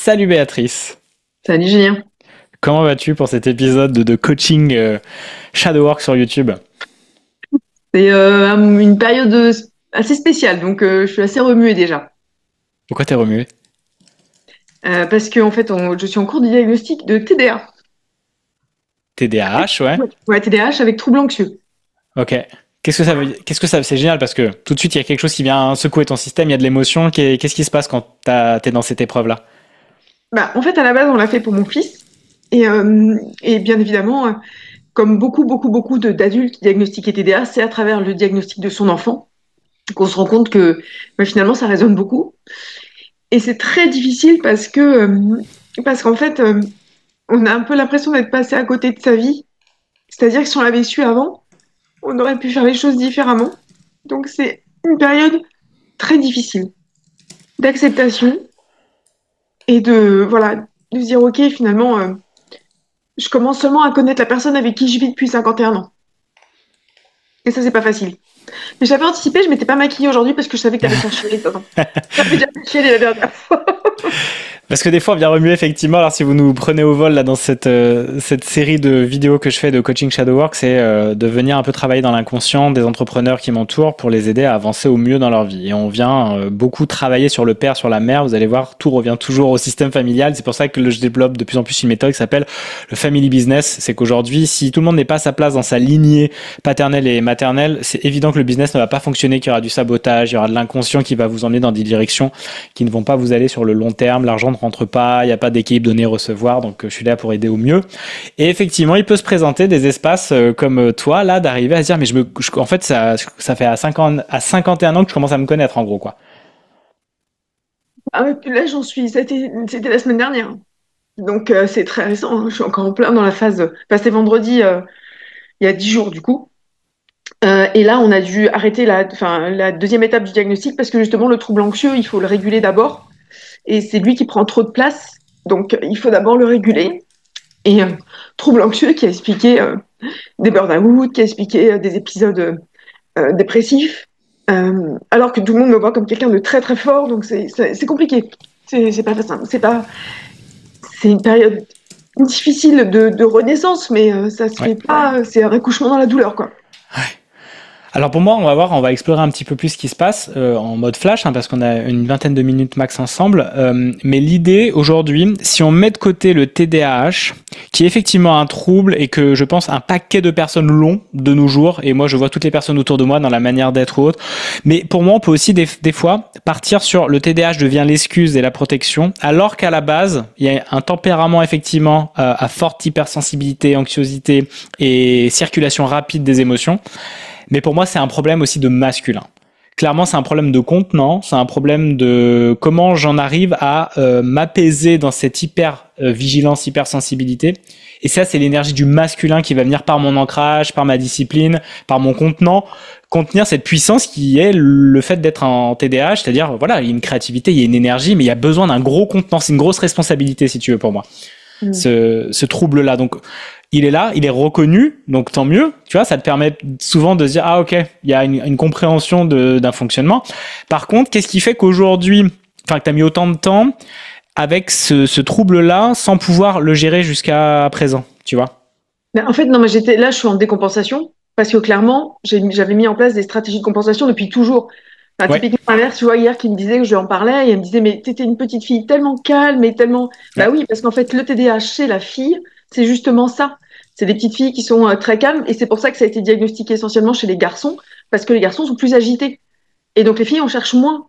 Salut Béatrice, Salut Julien. comment vas-tu pour cet épisode de coaching Shadowwork sur YouTube? C'est une période assez spéciale, donc je suis assez remuée déjà. Pourquoi t'es remué? Parce que en fait, je suis en cours de diagnostic de TDA. TDAH, ouais. Ouais, TDAH avec trouble anxieux. Ok. Qu'est-ce que ça veut dire? C'est génial parce que tout de suite il y a quelque chose qui vient secouer ton système, il y a de l'émotion. Qu'est-ce qui se passe quand t'es dans cette épreuve-là? Bah, en fait, à la base, on l'a fait pour mon fils. Et bien évidemment, comme beaucoup d'adultes diagnostiqués TDA, c'est à travers le diagnostic de son enfant qu'on se rend compte que finalement, ça résonne beaucoup. Et c'est très difficile parce qu'en fait, on a un peu l'impression d'être passé à côté de sa vie. C'est-à-dire que si on l'avait su avant, on aurait pu faire les choses différemment. Donc c'est une période très difficile d'acceptation et de se dire ok finalement je commence seulement à connaître la personne avec qui je vis depuis 51 ans. Et ça c'est pas facile. Mais j'avais anticipé, je m'étais pas maquillée aujourd'hui parce que je savais que t'allais faire chialer. Attends. T'avais déjà fait chialer la dernière fois. Parce que des fois, on vient remuer effectivement. Alors, si vous nous prenez au vol là dans cette série de vidéos que je fais de coaching Shadowwork, c'est de venir un peu travailler dans l'inconscient des entrepreneurs qui m'entourent pour les aider à avancer au mieux dans leur vie. Et on vient beaucoup travailler sur le père, sur la mère. Vous allez voir, tout revient toujours au système familial. C'est pour ça que je développe de plus en plus une méthode qui s'appelle le family business. C'est qu'aujourd'hui, si tout le monde n'est pas à sa place dans sa lignée paternelle et maternelle, c'est évident que le business ne va pas fonctionner, qu'il y aura du sabotage, il y aura de l'inconscient qui va vous emmener dans des directions qui ne vont pas vous aller sur le long terme. L'argent ne rentre pas, il n'y a pas d'équilibre donner-recevoir, donc je suis là pour aider au mieux. Et effectivement, il peut se présenter des espaces comme toi, là, d'arriver à se dire, mais en fait, ça fait à 51 ans que je commence à me connaître, en gros, quoi. Ah ouais, puis là j'en suis, c'était la semaine dernière. Donc c'est très récent, hein. Je suis encore en plein dans la phase. Enfin, c'était vendredi, il y a 10 jours du coup. Et là, on a dû arrêter la deuxième étape du diagnostic parce que justement, le trouble anxieux, il faut le réguler d'abord. Et c'est lui qui prend trop de place. Donc, il faut d'abord le réguler. Et trouble anxieux qui a expliqué des burn-out, qui a expliqué des épisodes dépressifs. Alors que tout le monde me voit comme quelqu'un de très très fort. Donc, c'est compliqué. C'est pas simple. C'est une période difficile de renaissance, mais ça se Ouais. fait pas. C'est un accouchement dans la douleur, quoi. Alors pour moi, on va explorer un petit peu plus ce qui se passe en mode flash, hein, parce qu'on a une vingtaine de minutes max ensemble. Mais l'idée aujourd'hui, si on met de côté le TDAH, qui est effectivement un trouble et que je pense un paquet de personnes l'ont de nos jours, et moi je vois toutes les personnes autour de moi dans la manière d'être ou autre, mais pour moi on peut aussi des fois partir sur le TDAH devient l'excuse et la protection, alors qu'à la base, il y a un tempérament effectivement à forte hypersensibilité, anxiosité et circulation rapide des émotions. Mais pour moi, c'est un problème aussi de masculin. Clairement, c'est un problème de contenant, c'est un problème de comment j'en arrive à m'apaiser dans cette hyper vigilance, hypersensibilité. Et ça, c'est l'énergie du masculin qui va venir par mon ancrage, par ma discipline, par mon contenant, contenir cette puissance qui est le fait d'être en TDAH, c'est-à-dire, voilà, il y a une créativité, il y a une énergie, mais il y a besoin d'un gros contenant, c'est une grosse responsabilité, si tu veux, pour moi, Mm. ce trouble-là. Donc, il est là, il est reconnu, donc tant mieux. Tu vois, ça te permet souvent de se dire, ah ok, il y a une compréhension d'un fonctionnement. Par contre, qu'est-ce qui fait qu'aujourd'hui, enfin que tu as mis autant de temps avec ce trouble-là sans pouvoir le gérer jusqu'à présent, tu vois? Ben, en fait, non, mais là, je suis en décompensation parce que clairement, j'avais mis en place des stratégies de compensation depuis toujours. Enfin, Ouais, typiquement, ma mère, tu vois, hier, qui me disait que je lui en parlais, et elle me disait, mais t'étais une petite fille tellement calme et tellement. Bah ouais, oui, parce qu'en fait, le TDAH chez la fille, c'est justement ça. C'est des petites filles qui sont très calmes, et c'est pour ça que ça a été diagnostiqué essentiellement chez les garçons, parce que les garçons sont plus agités. Et donc, les filles, on cherche moins.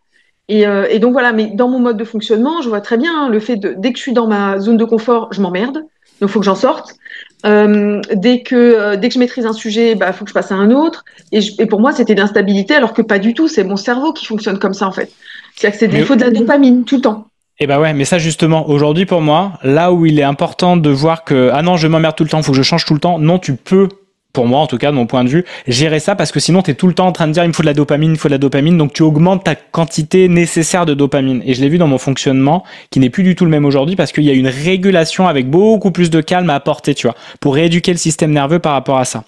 Et donc, voilà, mais dans mon mode de fonctionnement, je vois très bien hein, le fait de, dès que je suis dans ma zone de confort, je m'emmerde. Donc, il faut que j'en sorte. Dès que je maîtrise un sujet, bah, faut que je passe à un autre. Et pour moi, c'était de l'instabilité, alors que pas du tout. C'est mon cerveau qui fonctionne comme ça, en fait. C'est-à-dire que il mais faut de la dopamine tout le temps. et bah ouais, mais ça justement, aujourd'hui pour moi, là où il est important de voir que ah non, je m'emmerde tout le temps, faut que je change tout le temps. Non, tu peux, pour moi en tout cas, de mon point de vue, gérer ça parce que sinon tu es tout le temps en train de dire il me faut de la dopamine, il me faut de la dopamine, donc tu augmentes ta quantité nécessaire de dopamine. Et je l'ai vu dans mon fonctionnement qui n'est plus du tout le même aujourd'hui parce qu'il y a une régulation avec beaucoup plus de calme à apporter, tu vois, pour rééduquer le système nerveux par rapport à ça.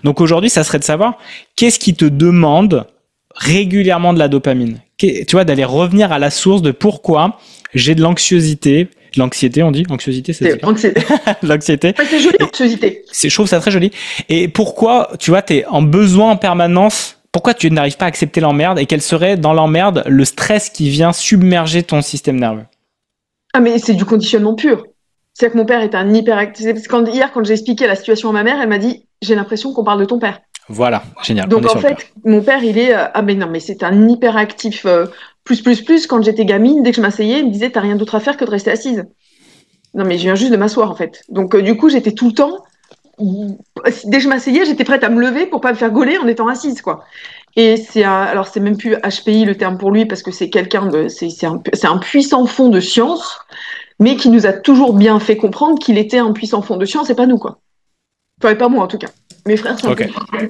Donc aujourd'hui, ça serait de savoir qu'est-ce qui te demande régulièrement de la dopamine. Tu vois, d'aller revenir à la source de pourquoi j'ai de l'anxiosité, L'anxiété, on dit? Anxiosité, c'est C'est ça? anxiété. L'anxiété. Ouais, c'est joli, anxiosité. Je trouve ça très joli. Et pourquoi, tu vois, t'es en besoin en permanence? Pourquoi tu n'arrives pas à accepter l'emmerde et quel serait dans l'emmerde le stress qui vient submerger ton système nerveux? Ah, mais c'est du conditionnement pur. C'est-à-dire que mon père est un hyperactif. Parce que hier, quand j'ai expliqué la situation à ma mère, elle m'a dit, j'ai l'impression qu'on parle de ton père. Voilà, génial. On Donc est en sur le cœur. fait, mon père, il est ah mais non, mais c'est un hyperactif plus. Quand j'étais gamine, dès que je m'asseyais, il me disait t'as rien d'autre à faire que de rester assise. Non mais je viens juste de m'asseoir en fait. Donc du coup, j'étais tout le temps dès que je m'asseyais, j'étais prête à me lever pour pas me faire gauler en étant assise quoi. Et alors c'est même plus HPI le terme pour lui parce que c'est quelqu'un de c'est un puissant fond de science, mais qui nous a toujours bien fait comprendre qu'il était un puissant fond de science et pas nous quoi. Enfin, et pas moi en tout cas. Mes frères c'est un peu Ok.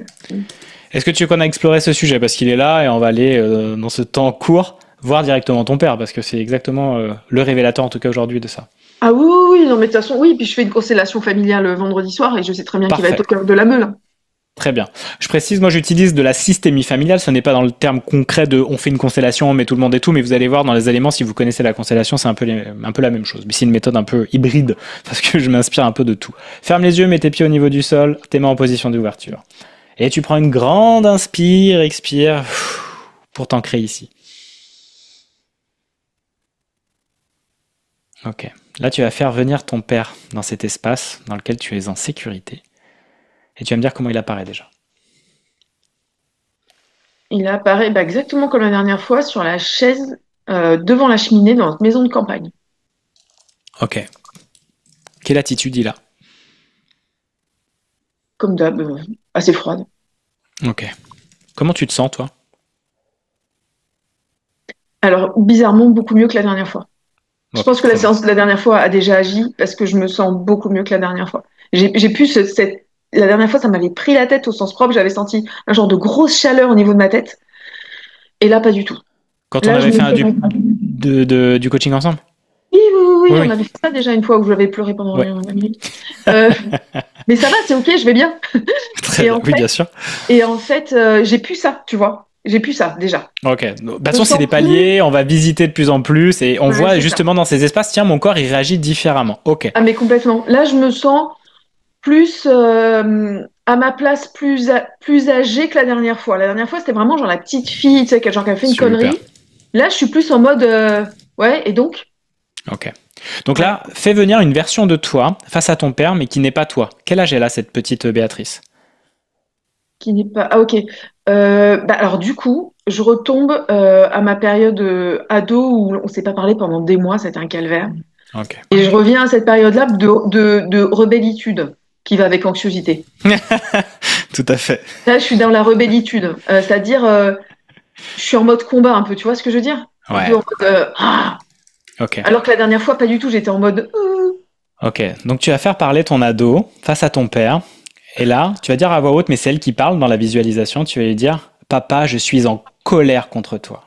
Est-ce que tu veux qu'on a exploré ce sujet? Parce qu'il est là et on va aller, dans ce temps court, voir directement ton père, parce que c'est exactement le révélateur, en tout cas aujourd'hui, de ça. Ah oui, non, mais de toute façon, oui, puis je fais une constellation familiale le vendredi soir et je sais très bien qu'il va être Parfait. au cœur de la meule. Très bien. Je précise, moi j'utilise de la systémie familiale, ce n'est pas dans le terme concret de on fait une constellation, on met tout le monde et tout, mais vous allez voir dans les éléments, si vous connaissez la constellation, c'est un peu la même chose. Mais c'est une méthode un peu hybride, parce que je m'inspire un peu de tout. Ferme les yeux, mets tes pieds au niveau du sol, tes mains en position d'ouverture. Et tu prends une grande inspire, expire, pour t'ancrer ici. Ok. Là, tu vas faire venir ton père dans cet espace dans lequel tu es en sécurité. Et tu vas me dire comment il apparaît déjà. Il apparaît exactement comme la dernière fois sur la chaise devant la cheminée dans notre maison de campagne. Ok. Quelle attitude il a? Comme d'hab, assez froide. Ok. Comment tu te sens, toi? Alors, bizarrement, beaucoup mieux que la dernière fois. Je Ok, pense que la très bien. séance de la dernière fois a déjà agi parce que je me sens beaucoup mieux que la dernière fois. J'ai pu la dernière fois, ça m'avait pris la tête au sens propre. J'avais senti un genre de grosse chaleur au niveau de ma tête. Et là, pas du tout. Quand on Là, je avait me fait du coaching ensemble? oui, Oui, on oui. avait fait ça déjà une fois où j'avais pleuré pendant Ouais. une minute. Euh, mais ça va, c'est ok, je vais bien. Très Et bien. en Oui, fait, bien sûr. j'ai plus ça, tu vois. J'ai plus ça déjà. Ok. De toute Je me façon, c'est sens des plus. paliers. On va visiter de plus en plus et on Ouais, voit c'est ça. justement dans ces espaces, tiens, mon corps, il réagit différemment. Ok. Ah, mais complètement. Là, je me sens plus à ma place, plus âgée que la dernière fois. La dernière fois, c'était vraiment genre la petite fille, tu sais, genre qui a fait une Super. connerie. Là, je suis plus en mode ouais, et donc? Ok. Donc Ouais. là, fais venir une version de toi face à ton père, mais qui n'est pas toi. Quel âge elle a, cette petite Béatrice? Qui n'est pas. Ah, ok. Bah, alors, du coup, je retombe à ma période ado où on s'est pas parlé pendant des mois, c'était un calvaire. Ok. Et je reviens à cette période-là de rebellitude qui va avec anxiosité. Tout à fait. Là, je suis dans la rebellitude, c'est-à-dire, je suis en mode combat un peu, tu vois ce que je veux dire? Un peu Ouais. en mode ah. Ok. Alors que la dernière fois, pas du tout, j'étais en mode Ok. Donc tu vas faire parler ton ado face à ton père. Et là, tu vas dire à voix haute, mais c'est elle qui parle dans la visualisation, tu vas lui dire, papa, je suis en colère contre toi.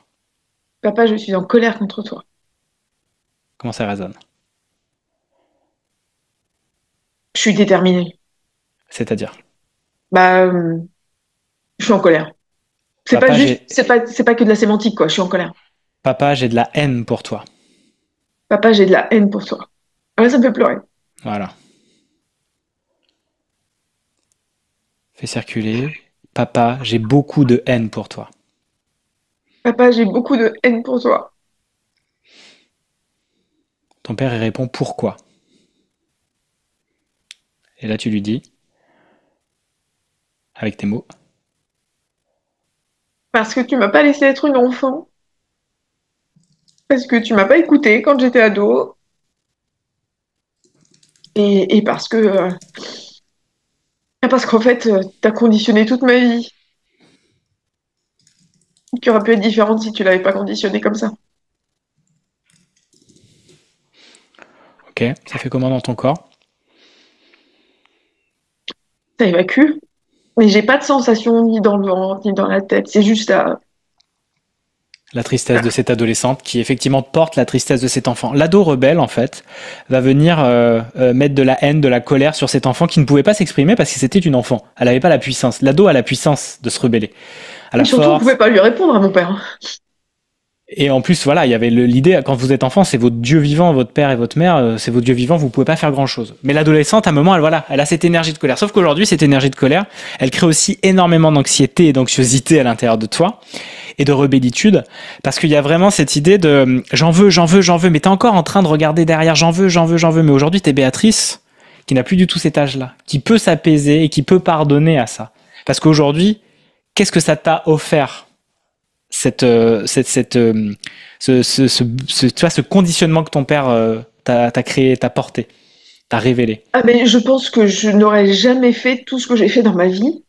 papa, je suis en colère contre toi. Comment ça résonne? Je suis déterminée. C'est-à-dire, Bah, je suis en colère. C'est pas papa, juste, j'ai, c'est pas que de la sémantique, quoi. Je suis en colère. papa, j'ai de la haine pour toi. Papa, j'ai de la haine pour toi. Ah ouais, ça me fait pleurer. Voilà. Fais circuler. Papa, j'ai beaucoup de haine pour toi. Papa, j'ai beaucoup de haine pour toi. Ton père, il répond pourquoi? Et là, tu lui dis, avec tes mots, Parce que tu m'as pas laissé être une enfant. Parce que tu m'as pas écouté quand j'étais ado. Et parce qu'en fait, t'as conditionné toute ma vie. Qui aurait pu être différente si tu l'avais pas conditionné comme ça. ok, ça fait comment dans ton corps? Ça évacue. Mais j'ai pas de sensation ni dans le ventre, ni dans la tête. C'est juste à. La tristesse de cette adolescente qui effectivement porte la tristesse de cet enfant. L'ado rebelle, en fait, va venir mettre de la haine, de la colère sur cet enfant qui ne pouvait pas s'exprimer parce que c'était une enfant. Elle n'avait pas la puissance. L'ado a la puissance de se rebeller, à Et la surtout, on force. pouvait pas lui répondre à mon père. Et en plus, voilà, il y avait l'idée, quand vous êtes enfant, c'est votre Dieu vivant, votre père et votre mère, c'est votre Dieu vivant, vous pouvez pas faire grand chose. Mais l'adolescente, à un moment, elle a cette énergie de colère. Sauf qu'aujourd'hui, cette énergie de colère, elle crée aussi énormément d'anxiété et d'anxiosité à l'intérieur de toi et de rebellitude, parce qu'il y a vraiment cette idée de j'en veux, j'en veux, j'en veux, mais t'es encore en train de regarder derrière, j'en veux, j'en veux, j'en veux. Mais aujourd'hui, t'es Béatrice, qui n'a plus du tout cet âge-là, qui peut s'apaiser et qui peut pardonner à ça. Parce qu'aujourd'hui, qu'est-ce que ça t'a offert tu vois, ce conditionnement que ton père t'a créé, t'a porté, t'a révélé. Ah mais je pense que je n'aurais jamais fait tout ce que j'ai fait dans ma vie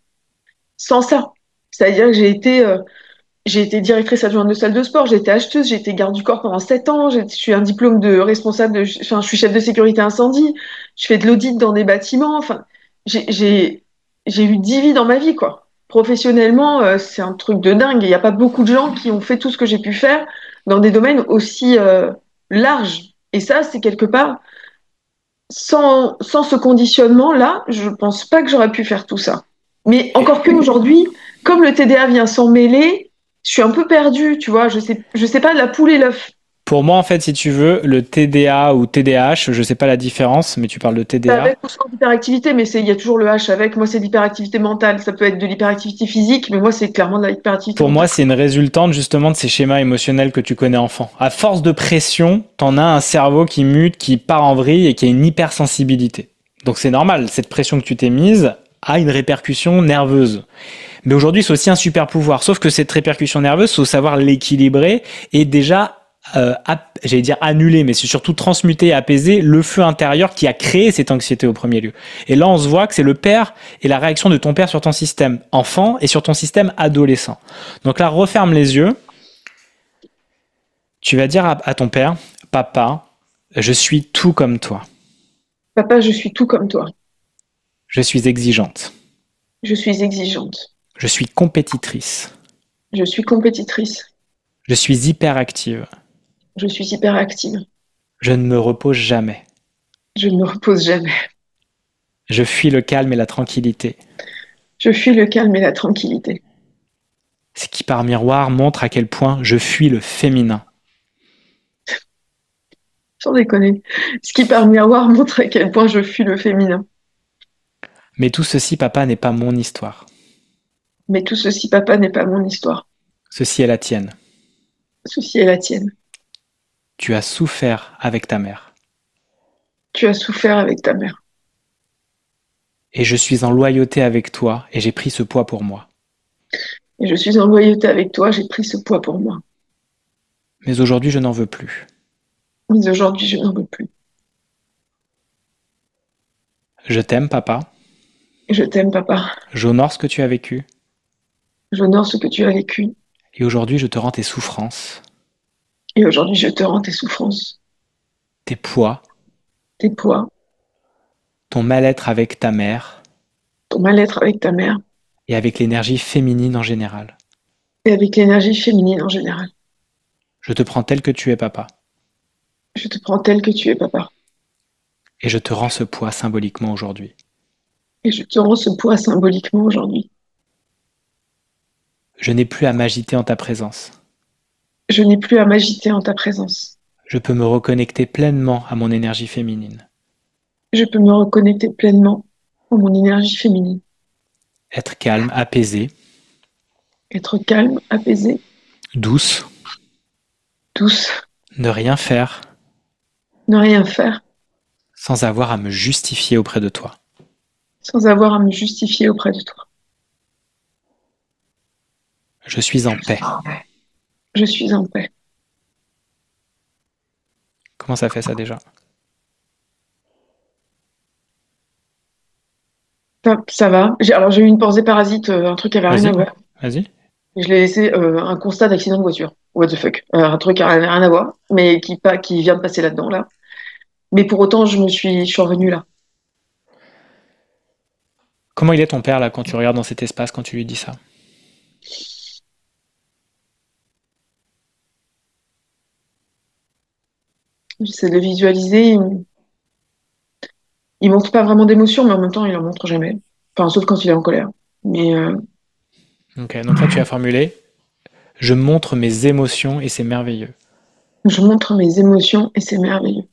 sans ça. C'est-à-dire que j'ai été directrice adjointe de salle de sport, j'ai été acheteuse, j'ai été garde du corps pendant 7 ans, je suis un diplôme de responsable enfin, je suis chef de sécurité incendie, je fais de l'audit dans des bâtiments, enfin, j'ai, j'ai, j'ai eu 10 vies dans ma vie, quoi. Professionnellement, c'est un truc de dingue. Il n'y a pas beaucoup de gens qui ont fait tout ce que j'ai pu faire dans des domaines aussi larges. Et ça, c'est quelque part, sans ce conditionnement-là, je pense pas que j'aurais pu faire tout ça. Mais encore qu'aujourd'hui, comme le TDA vient s'en mêler, je suis un peu perdue, tu vois. Je sais pas la poule et l'œuf. Pour moi, en fait, si tu veux, le TDA ou TDAH, je sais pas la différence, mais tu parles de C'est TDA. avec ou sans hyperactivité, mais il y a toujours le H avec. Moi, c'est l'hyperactivité mentale. Ça peut être de l'hyperactivité physique, mais moi, c'est clairement de l'hyperactivité Pour moi, mentale. c'est une résultante justement de ces schémas émotionnels que tu connais enfant. À force de pression, t'en as un cerveau qui mute, qui part en vrille et qui a une hypersensibilité. Donc c'est normal, cette pression que tu t'es mise a une répercussion nerveuse. Mais aujourd'hui, c'est aussi un super pouvoir. Sauf que cette répercussion nerveuse, il faut savoir l'équilibrer et déjà, j'allais dire annuler, mais c'est surtout transmuter et apaiser le feu intérieur qui a créé cette anxiété au premier lieu. Et là, on se voit que c'est le père et la réaction de ton père sur ton système enfant et sur ton système adolescent. Donc là, referme les yeux. Tu vas dire à ton père, papa, je suis tout comme toi. Papa, je suis tout comme toi. Je suis exigeante. Je suis exigeante. Je suis compétitrice. Je suis compétitrice. Je suis hyperactive. Je suis hyperactive. Je ne me repose jamais. Je ne me repose jamais. Je fuis le calme et la tranquillité. Je fuis le calme et la tranquillité. Ce qui par miroir montre à quel point je fuis le féminin. Sans déconner. Ce qui, par miroir, montre à quel point je fuis le féminin. Mais tout ceci, papa, n'est pas mon histoire. Mais tout ceci, papa, n'est pas mon histoire. Ceci est la tienne. Ceci est la tienne. Tu as souffert avec ta mère. Tu as souffert avec ta mère. Et je suis en loyauté avec toi et j'ai pris ce poids pour moi. Et je suis en loyauté avec toi, j'ai pris ce poids pour moi. Mais aujourd'hui, je n'en veux plus. Mais aujourd'hui, je n'en veux plus. Je t'aime, papa. Je t'aime, papa. J'honore ce que tu as vécu. J'honore ce que tu as vécu. Et aujourd'hui, je te rends tes souffrances, Et aujourd'hui, je te rends tes souffrances, tes poids, tes poids, ton mal-être avec ta mère ton mal-être avec ta mère et avec l'énergie féminine en général. et avec l'énergie féminine en général. Je te prends tel que tu es, papa. Je te prends tel que tu es, papa. Et je te rends ce poids symboliquement aujourd'hui. Et je te rends ce poids symboliquement aujourd'hui. Je n'ai plus à m'agiter en ta présence. Je n'ai plus à m'agiter en ta présence. Je peux me reconnecter pleinement à mon énergie féminine. Je peux me reconnecter pleinement en mon énergie féminine. Être calme, apaisé, Être calme, apaisé, douce, douce, ne rien faire ne rien faire sans avoir à me justifier auprès de toi. sans avoir à me justifier auprès de toi. Je suis en paix. Je suis en paix. Comment ça fait ça déjà? Ça va. Alors j'ai eu une pensée parasite, un truc qui avait rien à Vas-y, voir. vas-y. Je l'ai laissé un constat d'accident de voiture. What the fuck. Un truc qui avait rien à voir, mais qui vient de passer là-dedans, là. Mais pour autant, je suis revenue là. Comment il est ton père là quand tu regardes dans cet espace, quand tu lui dis ça? J'essaie de le visualiser. Il montre pas vraiment d'émotion, mais en même temps, il en montre jamais. Enfin, sauf quand il est en colère. Mais Ok, donc là tu as formulé. Je montre mes émotions et c'est merveilleux. Je montre mes émotions et c'est merveilleux.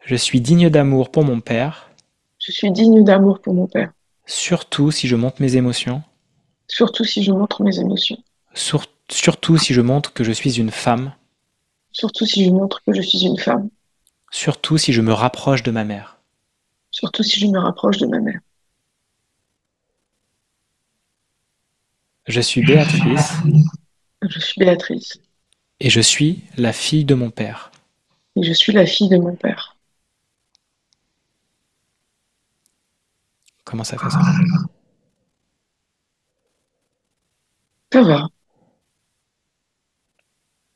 Je suis digne d'amour pour mon père, Je suis digne d'amour pour mon père, surtout si je montre mes émotions, surtout si je montre mes émotions, surtout si je montre que je suis une femme, surtout si je montre que je suis une femme, surtout si je me rapproche de ma mère. surtout si je me rapproche de ma mère. Je suis Béatrice Je suis Béatrice et je suis la fille de mon père. et je suis la fille de mon père. Comment ça fait ça? Ça va,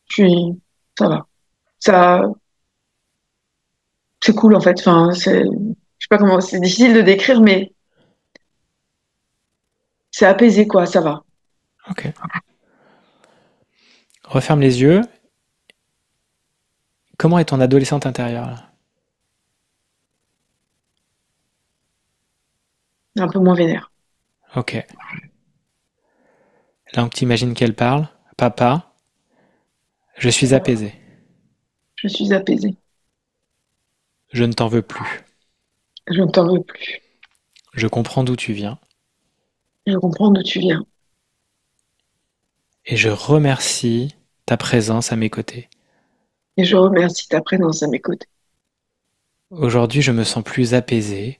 je suis, ça va. Ça, c'est cool en fait. Enfin, je sais pas comment, c'est difficile de décrire, mais c'est apaisé quoi, ça va. Ok. Referme les yeux. Comment est ton adolescente intérieure là? Un peu moins vénère. Ok. Là, on t'imagine qu'elle parle. Papa, je suis apaisé. Je suis apaisée. Je ne t'en veux plus. Je ne t'en veux plus. Je comprends d'où tu viens. Je comprends d'où tu viens. Et je remercie ta présence à mes côtés. Et je remercie ta présence à mes côtés. Aujourd'hui, je me sens plus apaisé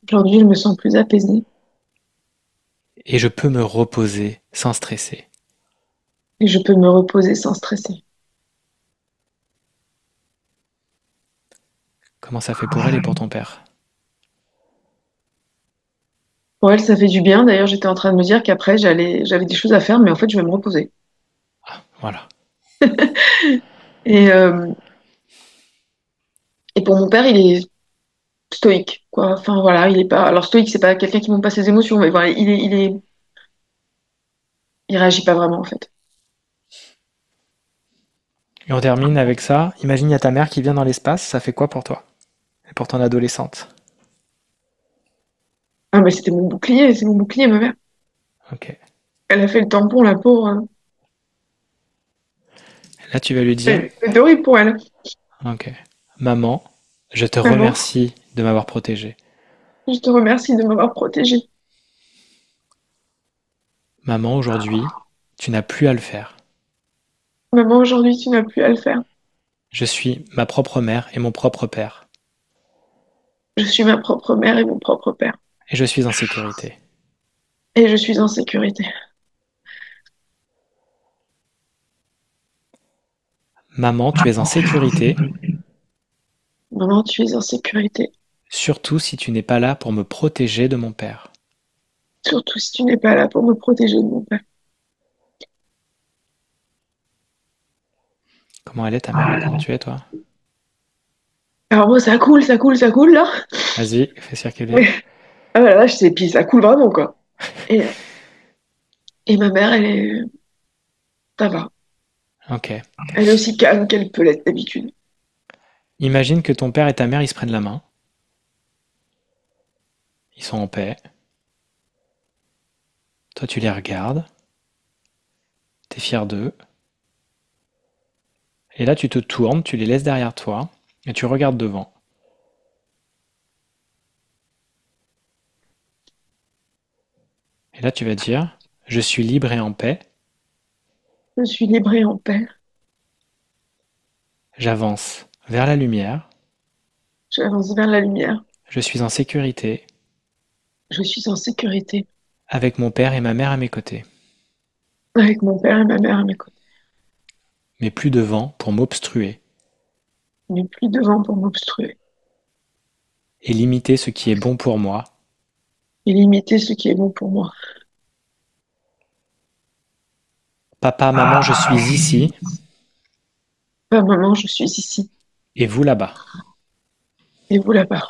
Aujourd'hui, je me sens plus apaisée et je peux me reposer sans stresser. et je peux me reposer sans stresser. Comment ça fait pour elle et pour ton père? Pour elle, ça fait du bien. D'ailleurs, j'étais en train de me dire qu'après, j'avais des choses à faire, mais en fait, je vais me reposer. Voilà. Et, euh, et pour mon père, il est stoïque, quoi. Enfin, voilà, il est pas. Alors, stoïque, c'est pas quelqu'un qui montre pas ses émotions, mais voilà, il réagit pas vraiment, en fait. Et on termine avec ça. Imagine, il y a ta mère qui vient dans l'espace. Ça fait quoi pour toi? Et pour ton adolescente? Ah, mais c'était mon bouclier, c'est mon bouclier, ma mère. Ok. Elle a fait le tampon, la pauvre, hein. Là, tu vas lui dire, C'est horrible pour elle. ok, maman, je te Maman, remercie de m'avoir protégé. je te remercie de m'avoir protégée. Maman, aujourd'hui, tu n'as plus à le faire. Maman, aujourd'hui, tu n'as plus à le faire. Je suis ma propre mère et mon propre père. Je suis ma propre mère et mon propre père. Et je suis en sécurité. Et je suis en sécurité. Maman, tu es en sécurité, Maman, tu es en sécurité. surtout si tu n'es pas là pour me protéger de mon père. Surtout si tu n'es pas là pour me protéger de mon père. Comment elle est ta mère là? Comment tu es toi? Alors moi, ça coule, ça coule, ça coule, là. Vas-y, fais circuler. Oui. Ah là, là, je sais, puis ça coule vraiment, quoi. Et, et ma mère, ça va. Ok. Elle est aussi calme qu'elle peut l'être d'habitude. Imagine que ton père et ta mère, ils se prennent la main. Ils sont en paix. Toi, tu les regardes. T'es fier d'eux. Et là, tu te tournes, tu les laisses derrière toi. Et tu regardes devant. Et là, tu vas dire, je suis libre et en paix. Je suis libre et en paix. J'avance vers la lumière. J'avance vers la lumière. Je suis en sécurité Je suis en sécurité avec mon père et ma mère à mes côtés. avec mon père et ma mère à mes côtés. Mais plus de vent pour m'obstruer Il n'est plus devant pour m'obstruer et limiter ce qui est bon pour moi. et limiter ce qui est bon pour moi. Papa, maman, je suis ici Bah, maman, je suis ici et vous là-bas. et vous là-bas.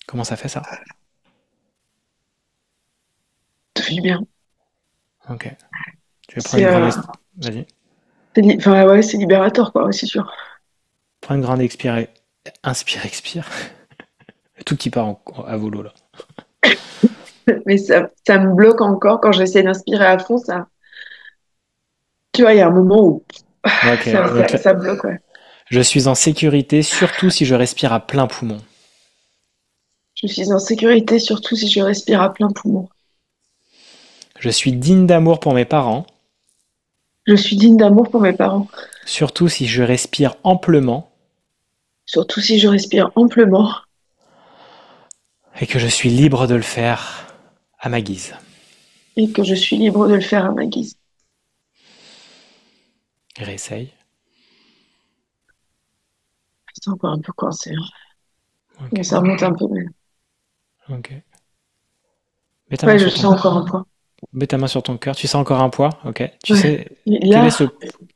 Comment ça fait ça? Ça fait du bien. Ok. Tu vas prendre C'est une grande... Vas-y. enfin, ouais, c'est libérateur, quoi, ouais, c'est sûr. Prends une grande expire. Inspire, expire. Tout qui part à volo là. Mais ça me bloque encore quand j'essaie d'inspirer à fond. Tu vois, il y a un moment où Ok, donc là, ça bloque, ouais. je suis en sécurité, surtout si je respire à plein poumon. Je suis en sécurité, surtout si je respire à plein poumon. Je suis digne d'amour pour mes parents, Je suis digne d'amour pour mes parents, surtout si je respire amplement surtout si je respire amplement et que je suis libre de le faire à ma guise. et que je suis libre de le faire à ma guise. Réessaye. C'est encore un peu coincé, hein. Ok, Mais ça remonte un peu. Mais... ok. Mets ta main Ouais, je sur ton, sens encore un point. mets ta main sur ton cœur. Tu sens encore un poids, ok. Tu Ouais. sais quel est Là,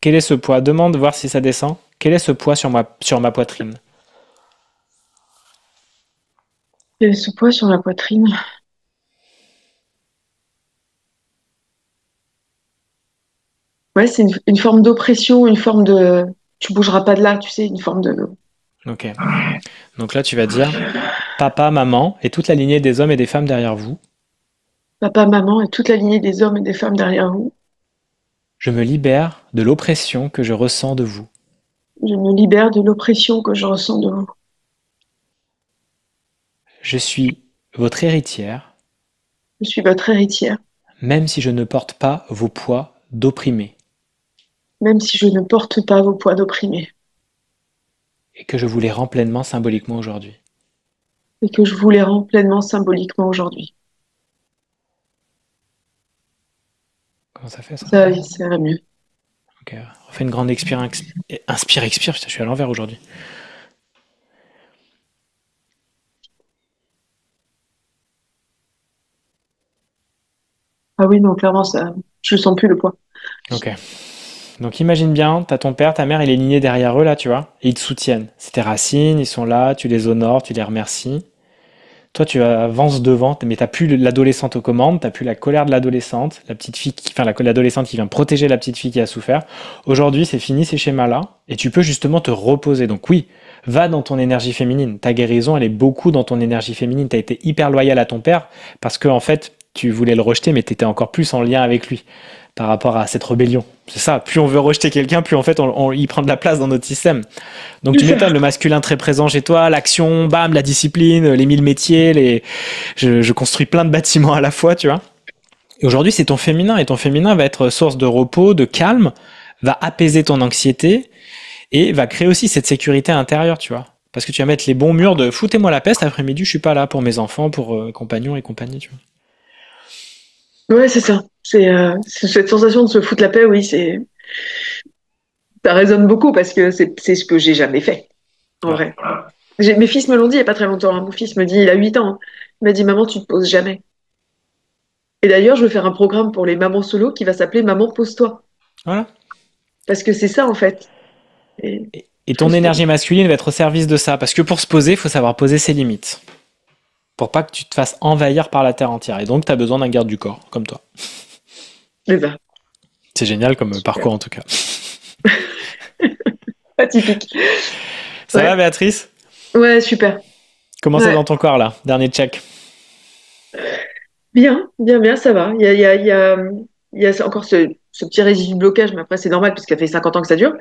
quel est ce poids? Demande voir si ça descend. Quel est ce poids sur ma poitrine? il y a ce poids sur la poitrine. Ouais, c'est une forme d'oppression, une forme de... Tu bougeras pas de là, tu sais, une forme de... Ok. Donc là, tu vas dire papa, maman et toute la lignée des hommes et des femmes derrière vous. Papa, maman et toute la lignée des hommes et des femmes derrière vous. Je me libère de l'oppression que je ressens de vous. Je me libère de l'oppression que je ressens de vous. Je suis votre héritière, Je suis votre héritière, même si je ne porte pas vos poids d'opprimés, même si je ne porte pas vos poids d'opprimés et que je vous les rends pleinement symboliquement aujourd'hui. et que je vous les rends pleinement symboliquement aujourd'hui. Comment ça fait ça? Ça va mieux. Ok, refais une grande expire, inspire, expire. Putain, je suis à l'envers aujourd'hui. Ah oui, non, clairement, ça, je sens plus le poids. Ok. Donc imagine bien, t'as ton père, ta mère, il est ligné derrière eux là, tu vois, et ils te soutiennent. C'est tes racines, ils sont là, tu les honores, tu les remercies. Toi, tu avances devant, mais t'as plus l'adolescente aux commandes, t'as plus la colère de l'adolescente, la petite fille enfin l'adolescente qui vient protéger la petite fille qui a souffert. Aujourd'hui, c'est fini ces schémas-là, et tu peux justement te reposer. Donc oui, va dans ton énergie féminine. Ta guérison, elle est beaucoup dans ton énergie féminine. T'as été hyper loyal à ton père parce que en fait, tu voulais le rejeter, mais t'étais encore plus en lien avec lui par rapport à cette rébellion. C'est ça. Plus on veut rejeter quelqu'un, plus en fait, il prend de la place dans notre système. Donc tu m'étonnes, le masculin très présent chez toi, l'action, bam, la discipline, les 1000 métiers, je construis plein de bâtiments à la fois, tu vois. Et aujourd'hui, c'est ton féminin, et ton féminin va être source de repos, de calme, va apaiser ton anxiété, et va créer aussi cette sécurité intérieure, tu vois. Parce que tu vas mettre les bons murs de foutez-moi la peste, après-midi, je suis pas là pour mes enfants, pour compagnons et compagnie, tu vois. Ouais, c'est ça. C'est cette sensation de se foutre la paix, oui, ça résonne beaucoup parce que c'est ce que j'ai jamais fait, en Ouais. vrai. Mes fils me l'ont dit il y a pas très longtemps, hein. Mon fils me dit, il a 8 ans, hein. Il m'a dit, maman, tu te poses jamais. Et d'ailleurs, je veux faire un programme pour les mamans solo qui va s'appeler Maman, pose-toi. Voilà. Parce que c'est ça, en fait. Et Et faut ton se poser. énergie masculine va être au service de ça. Parce que pour se poser, il faut savoir poser ses limites. Pour pas que tu te fasses envahir par la terre entière. Et donc, tu as besoin d'un garde du corps, comme toi. C'est ça. C'est génial comme Super. parcours en tout cas. Atypique. Ça va, Ouais. Béatrice? Ouais, super. Comment c'est Ouais. dans ton corps là? Dernier check. Bien, bien, bien, ça va. Il y a encore ce petit résidu de blocage, mais après, c'est normal parce que ça fait 50 ans que ça dure.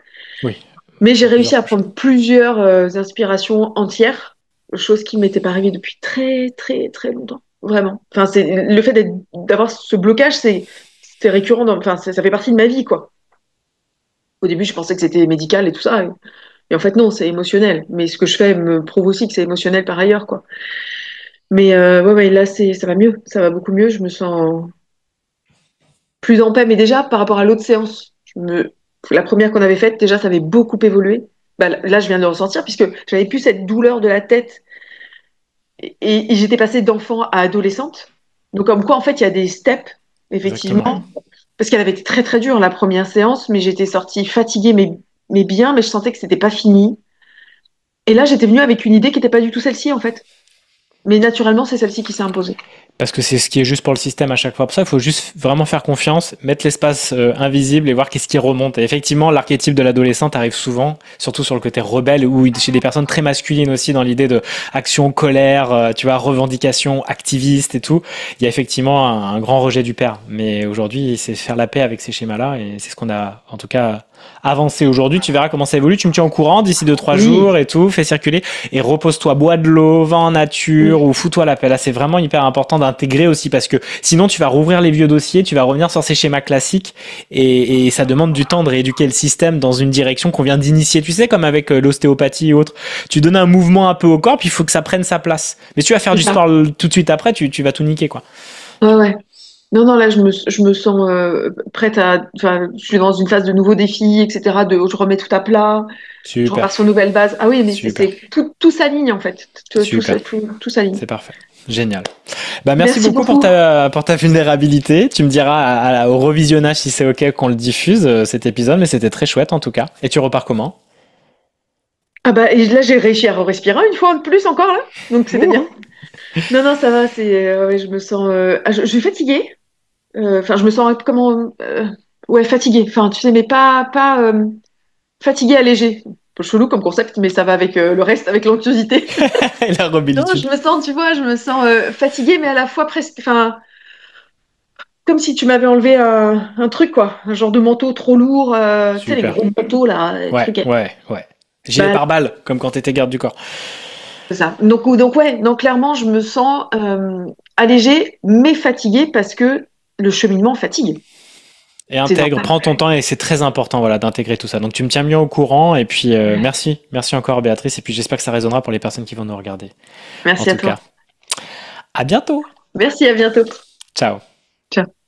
Oui, Mais j'ai en plusieurs réussi à couches. prendre plusieurs inspirations entières, chose qui m'était pas arrivée depuis très, très, très longtemps. Vraiment. Enfin, c'est le fait d'avoir ce blocage, c'était récurrent. Enfin, ça fait partie de ma vie, quoi. Au début, je pensais que c'était médical et tout ça, et en fait, non, c'est émotionnel. Mais ce que je fais me prouve aussi que c'est émotionnel par ailleurs, quoi. Mais ouais, ouais, là, ça va mieux, ça va beaucoup mieux. Je me sens plus en paix. Mais déjà, par rapport à l'autre séance, la première qu'on avait faite, déjà, ça avait beaucoup évolué. Bah, là, je viens de le ressentir puisque j'avais plus cette douleur de la tête et j'étais passée d'enfant à adolescente. Donc, comme quoi, en fait, il y a des steps, Exactement. effectivement, parce qu'elle avait été très, très dure la première séance, mais j'étais sortie fatiguée, mais bien, mais je sentais que c'était pas fini. Et là, j'étais venue avec une idée qui n'était pas du tout celle-ci, en fait. Mais naturellement, c'est celle-ci qui s'est imposée. Parce que c'est ce qui est juste pour le système à chaque fois. Pour ça, il faut juste vraiment faire confiance, mettre l'espace invisible et voir qu'est-ce qui remonte. Et effectivement, l'archétype de l'adolescente arrive souvent, surtout sur le côté rebelle, ou chez des personnes très masculines aussi, dans l'idée de action, colère, tu vois, revendication, activiste et tout. Il y a effectivement un grand rejet du père. Mais aujourd'hui, c'est faire la paix avec ces schémas-là, et c'est ce qu'on a, en tout cas, avancé aujourd'hui. Tu verras comment ça évolue. Tu me tiens au courant d'ici 2-3 Oui, jours et tout. Fais circuler et repose-toi, bois de l'eau, va en nature oui, ou fous-toi la paix. Là, c'est vraiment hyper important d'intégrer aussi parce que sinon tu vas rouvrir les vieux dossiers, tu vas revenir sur ces schémas classiques et ça demande du temps de rééduquer le système dans une direction qu'on vient d'initier. Tu sais, comme avec l'ostéopathie et autres. Tu donnes un mouvement un peu au corps, puis il faut que ça prenne sa place. Mais si tu vas faire c'est du ça. sport tout de suite après, tu vas tout niquer, quoi. Ouais, ouais. Non, non, là, je me sens prête à. Enfin, je suis dans une phase de nouveaux défis, etc. Je remets tout à plat, je repars Super, sur une nouvelle base. Ah oui, mais super, tout s'aligne en fait. super. Tout s'aligne. C'est parfait. Génial. Bah, merci Merci beaucoup beaucoup. pour ta vulnérabilité. Tu me diras au revisionnage si c'est OK qu'on le diffuse, cet épisode, mais c'était très chouette en tout cas. Et tu repars comment? Ah bah, et là, j'ai réussi à respirer une fois de plus encore là, donc c'était Ouh. bien. Non, non, ça va, ouais, je me sens. Je suis fatiguée. Enfin, je me sens comment. Ouais, fatiguée. Enfin, tu sais, mais pas fatiguée allégée. Un peu chelou comme concept, mais ça va avec le reste, avec l'anxiosité. Et la Non, robilitude. je me sens, tu vois, je me sens fatiguée, mais à la fois presque, enfin, comme si tu m'avais enlevé un truc, quoi, un genre de manteau trop lourd, tu sais, les Super. gros manteaux là, les Ouais, trucs. ouais, ouais. Gilet Bah, pare-balles, comme quand t'étais garde du corps. c'est ça. Donc ouais, donc clairement, je me sens allégée, mais fatiguée parce que le cheminement fatigue. Et C'est intègre, normal. prends ton temps et c'est très important, voilà, d'intégrer tout ça. Donc tu me tiens bien au courant et puis merci, merci encore Béatrice et puis j'espère que ça résonnera pour les personnes qui vont nous regarder. En Merci à tout cas, toi. à bientôt. Merci, à bientôt. Ciao. Ciao.